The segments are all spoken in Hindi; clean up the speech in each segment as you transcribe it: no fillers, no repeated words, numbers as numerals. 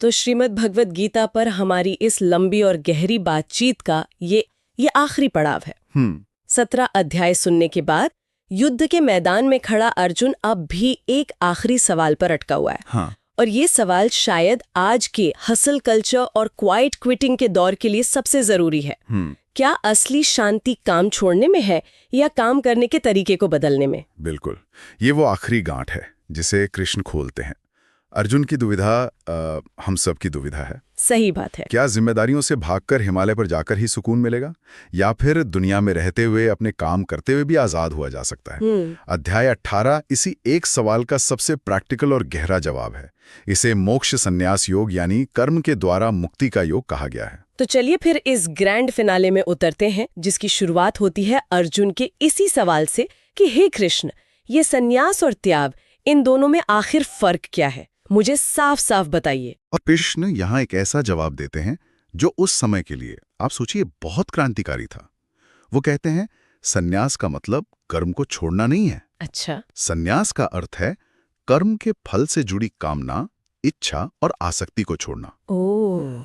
तो श्रीमद् भगवत गीता पर हमारी इस लंबी और गहरी बातचीत का ये आखिरी पड़ाव है। 17 अध्याय सुनने के बाद युद्ध के मैदान में खड़ा अर्जुन अब भी एक आखिरी सवाल पर अटका हुआ है। हाँ। और ये सवाल शायद आज के हसल कल्चर और क्वाइट क्विटिंग के दौर के लिए सबसे जरूरी है। क्या असली शांति काम छोड़ने में है या काम करने के तरीके को बदलने में? बिल्कुल, ये वो आखिरी गांठ है जिसे कृष्ण खोलते हैं। अर्जुन की दुविधा हम सब की दुविधा है। सही बात है। क्या जिम्मेदारियों से भागकर हिमालय पर जाकर ही सुकून मिलेगा, या फिर दुनिया में रहते हुए अपने काम करते हुए भी आजाद हुआ जा सकता है? अध्याय 18 इसी एक सवाल का सबसे प्रैक्टिकल और गहरा जवाब है। इसे मोक्ष संन्यास योग यानी कर्म के द्वारा मुक्ति का योग कहा गया है। तो चलिए फिर इस ग्रैंड फिनाले में उतरते हैं, जिसकी शुरुआत होती है अर्जुन के इसी सवाल से कि हे कृष्ण, ये संन्यास और त्याग, इन दोनों में आखिर फर्क क्या है? मुझे साफ साफ बताइए। और कृष्ण यहाँ एक ऐसा जवाब देते हैं जो उस समय के लिए, आप सोचिए, बहुत क्रांतिकारी था। वो कहते हैं संन्यास का मतलब कर्म को छोड़ना नहीं है। अच्छा। संन्यास का अर्थ है कर्म के फल से जुड़ी कामना, इच्छा और आसक्ति को छोड़ना।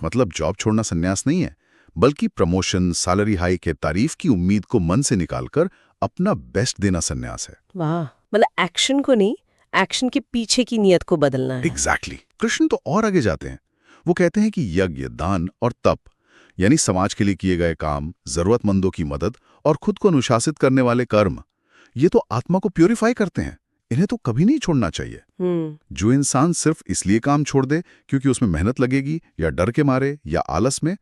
मतलब जॉब छोड़ना संन्यास नहीं है, बल्कि प्रमोशन, सैलरी हाइक के तारीफ की उम्मीद को मन से निकालकर अपना बेस्ट देना संन्यास है। वाह, मतलब एक्शन को नहीं, एक्शन के पीछे की नीयत को बदलना है। एग्जैक्टली। कृष्ण तो और आगे जाते हैं। वो कहते हैं कि यज्ञ, दान और तप, यानी समाज के लिए किए गए काम, जरूरतमंदों की मदद और खुद को अनुशासित करने वाले कर्म, ये तो आत्मा को प्योरीफाई करते हैं। इन्हें तो कभी नहीं छोड़ना चाहिए। जो इंसान सिर्फ इसलिए काम छोड़ दे क्योंकि उसमें मेहनत लगेगी, या डर के मारे, या आलस में,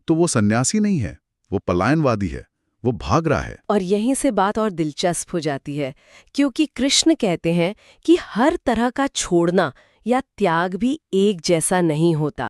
तो वो सन्यासी नहीं है, वो पलायनवादी है, वो भाग रहा है। और यहीं से बात और दिलचस्प हो जाती है, क्योंकि कृष्ण कहते हैं कि हर तरह का छोड़ना या त्याग भी एक जैसा नहीं होता।